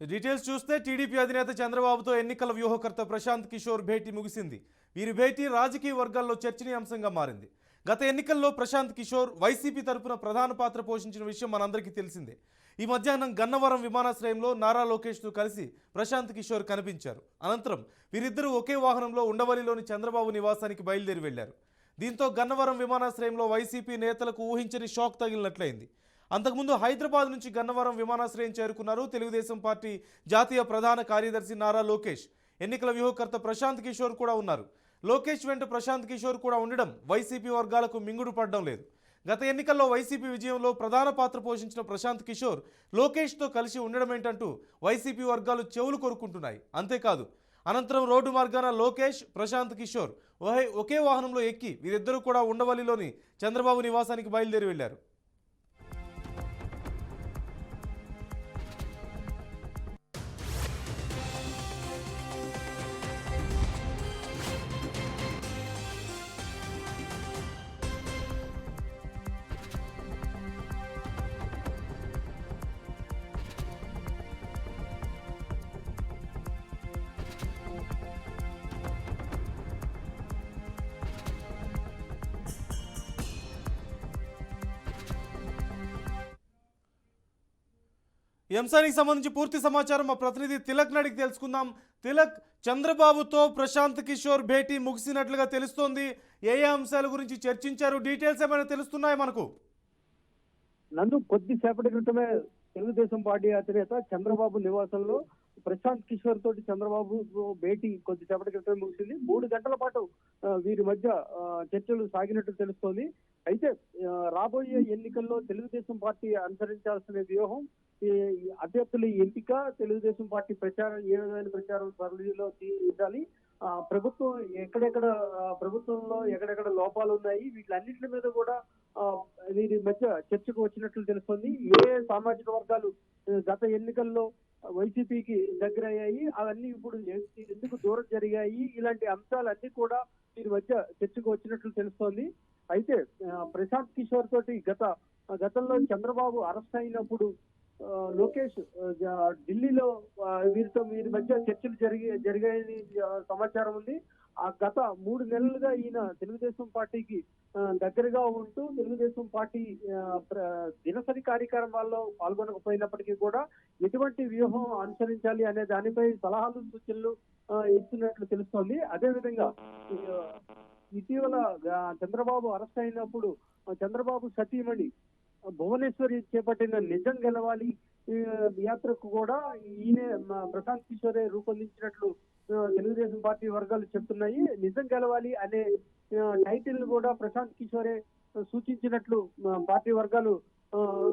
Details చూస్తే TDP అధినేత చంద్రబాబుతో ఎన్నికల వ్యూహకర్త ప్రశాంత్ కిషోర్ భేటీ ముగిసింది. వీరి భేటీ రాజకీయ వర్గాల్లో చర్చనీయాంశంగా మారింది. గత ఎన్నికల్లో ప్రశాంత్ కిషోర్ వైసీపీ తరపున ప్రధాన పాత్ర పోషించిన విషయం మనందరికీ తెలిసిందే. ఈ మధ్యాహ్నం గన్నవరం విమానాశ్రయంలో నారా లోకేష్తో కలిసి ప్రశాంత్ కిషోర్ కనిపించారు. అనంతరం వీరిద్దరూ ఒకే వాహనంలో ఉండవల్లిలోని చంద్రబాబు నివాసానికి బయలుదేరి వెళ్లారు. దీంతో గన్నవరం విమానాశ్రయంలో వైసీపీ నేతలకు ఊహించని షాక్ తగిలినట్లయింది. అంతకుముందు హైదరాబాద్ నుంచి గన్నవరం విమానాశ్రయం చేరుకున్నారు తెలుగుదేశం పార్టీ జాతీయ ప్రధాన కార్యదర్శి నారా లోకేష్. ఎన్నికల వ్యూహకర్త ప్రశాంత్ కిషోర్ కూడా ఉన్నారు. లోకేష్ వెంట ప్రశాంత్ కిషోర్ కూడా ఉండడం వైసీపీ వర్గాలకు మింగుడు పడడం లేదు. గత ఎన్నికల్లో వైసీపీ విజయంలో ప్రధాన పాత్ర పోషించిన ప్రశాంత్ కిషోర్ లోకేష్తో కలిసి ఉండడం ఏంటంటూ వైసీపీ వర్గాలు చెవులు కొరుకుంటున్నాయి. అంతేకాదు, అనంతరం రోడ్డు మార్గాన లోకేష్, ప్రశాంత్ కిషోర్ ఒకే వాహనంలో ఎక్కి వీరిద్దరూ కూడా ఉండవల్లిలోని చంద్రబాబు నివాసానికి బయలుదేరి వెళ్లారు. ఈ అంశానికి సంబంధించి పూర్తి సమాచారం మా ప్రతినిధి తిలక్ నడికి తెలుసుకుందాం. తిలక్, చంద్రబాబుతో ప్రశాంత్ కిషోర్ భేటీ ముగిసినట్లుగా తెలుస్తోంది. ఏ అంశాల గురించి చర్చించారు? డీటెయిల్స్ ఏమైనా తెలుస్తున్నాయి మనకు? నందు కొద్దిసేపటి క్రితమే తెలుగుదేశం పార్టీ అధినేత చంద్రబాబు నివాసంలో ప్రశాంత్ కిషోర్ తోటి చంద్రబాబు భేటీ కొద్దిసేపటి క్రితమే ముగిసింది. 3 గంటల పాటు వీరి మధ్య చర్చలు సాగినట్టు తెలుస్తోంది. అయితే రాబోయే ఎన్నికల్లో తెలుగుదేశం పార్టీ అనుసరించాల్సిన వ్యూహం, ఈ అభ్యర్థుల ఎంపిక, తెలుగుదేశం పార్టీ ప్రచారం ఏ విధమైన ప్రచారం పరిధిలో తీయాలి, ప్రభుత్వం ప్రభుత్వంలో ఎక్కడెక్కడ లోపాలు ఉన్నాయి, వీటిలన్నింటి మీద కూడా వీరి మధ్య చర్చకు వచ్చినట్లు తెలుస్తుంది. ఏ సామాజిక వర్గాలు గత ఎన్నికల్లో వైసీపీకి దగ్గర అయ్యాయి, అవన్నీ ఇప్పుడు ఎందుకు దూరం జరిగాయి, ఇలాంటి అంశాలన్నీ కూడా వీరి మధ్య చర్చకు వచ్చినట్లు తెలుస్తోంది. అయితే ప్రశాంత్ కిషోర్ తోటి గతంలో చంద్రబాబు అరెస్ట్ అయినప్పుడు లోకేష్ ఢిల్లీలో వీరి మధ్య చర్చలు జరిగాయని సమాచారం ఉంది. ఆ గత 3 నెలలుగా ఈయన తెలుగుదేశం పార్టీకి దగ్గరగా ఉంటూ తెలుగుదేశం పార్టీ దినసరి కార్యక్రమాల్లో పాల్గొనకపోయినప్పటికీ కూడా ఎటువంటి వ్యూహం అనుసరించాలి అనే దానిపై సలహాలు, సూచనలు ఇస్తున్నట్లు తెలుస్తోంది. అదేవిధంగా ఇటీవల చంద్రబాబు అరెస్ట్ అయినప్పుడు చంద్రబాబు సతీమణి భువనేశ్వరి చేపట్టిన నిజం గెలవాలి యాత్రకు కూడా ఈయన ప్రశాంత్ కిషోరే రూపొందించినట్లు తెలుగుదేశం పార్టీ వర్గాలు చెప్తున్నాయి. నిజం గెలవాలి అనే టైటిల్ కూడా ప్రశాంత్ కిషోరే సూచించినట్లు పార్టీ వర్గాలు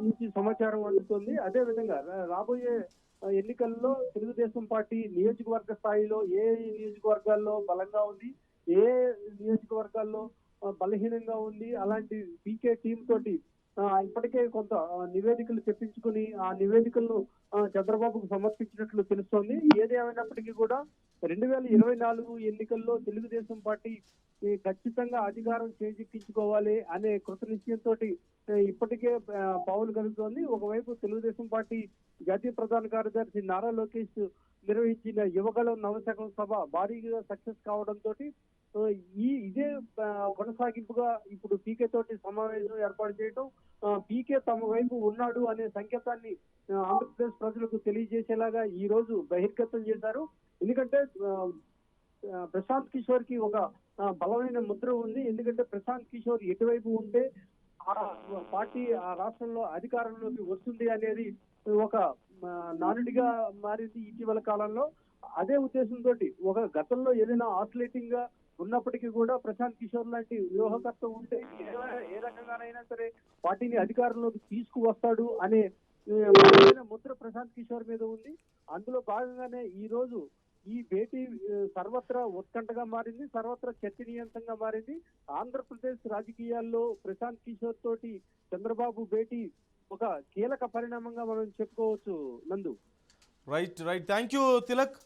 నుంచి సమాచారం అందుతుంది. అదే విధంగా రాబోయే ఎన్నికల్లో తెలుగుదేశం పార్టీ నియోజకవర్గ స్థాయిలో ఏ నియోజకవర్గాల్లో బలంగా ఉంది, ఏ నియోజకవర్గాల్లో బలహీనంగా ఉంది, అలాంటి పీకే టీం తోటి ఇప్పటికే కొంత నివేదికలు తెప్పించుకుని ఆ నివేదికలను చంద్రబాబుకు సమర్పించినట్లు తెలుస్తోంది. ఏది ఏమైనప్పటికీ కూడా 2024 ఎన్నికల్లో తెలుగుదేశం పార్టీ ఖచ్చితంగా అధికారం చేజిక్కించుకోవాలి అనే కృత నిశ్చయంతో ఇప్పటికే పావులు కలుగుతోంది. ఒకవైపు తెలుగుదేశం పార్టీ జాతీయ ప్రధాన కార్యదర్శి నారా లోకేష్ నిర్వహించిన యువగళం నవశకం సభ భారీగా సక్సెస్ కావడంతో ఇదే కొనసాగింపుగా ఇప్పుడు పీకే తోటి సమావేశం ఏర్పాటు చేయడం, పీకే తమ వైపు ఉన్నాడు అనే సంకేతాన్ని ఆంధ్రప్రదేశ్ ప్రజలకు తెలియజేసేలాగా ఈ రోజు బహిర్గతం చేశారు. ఎందుకంటే ప్రశాంత్ కిషోర్ కి ఒక బలమైన ముద్ర ఉంది. ఎందుకంటే ప్రశాంత్ కిషోర్ ఎటువైపు ఉంటే ఆ పార్టీ ఆ రాష్ట్రంలో అధికారంలోకి వస్తుంది అనేది ఒక నానుడిగా మారింది ఇటీవల కాలంలో. అదే ఉద్దేశంతో ఒక గతంలో ఏదైనా ఆసిలేటింగ్ గా ఉన్నప్పటికీ కూడా ప్రశాంత్ కిషోర్ లాంటి వ్యూహకర్త ఉంటే ఏ రకంగానైనా సరే పార్టీని అధికారంలోకి తీసుకువస్తాడు అనే ముద్ర ప్రశాంత్ కిషోర్ మీద ఉంది. అందులో భాగంగానే ఈ రోజు ఈ భేటీ సర్వత్రా ఉత్కంఠగా మారింది, సర్వత్రా చర్చనీయాంశంగా మారింది. ఆంధ్రప్రదేశ్ రాజకీయాల్లో ప్రశాంత్ కిషోర్ తోటి చంద్రబాబు భేటీ ఒక కీలక పరిణామంగా మనం చెప్పుకోవచ్చు. నందు, రైట్. Thank you Tilak.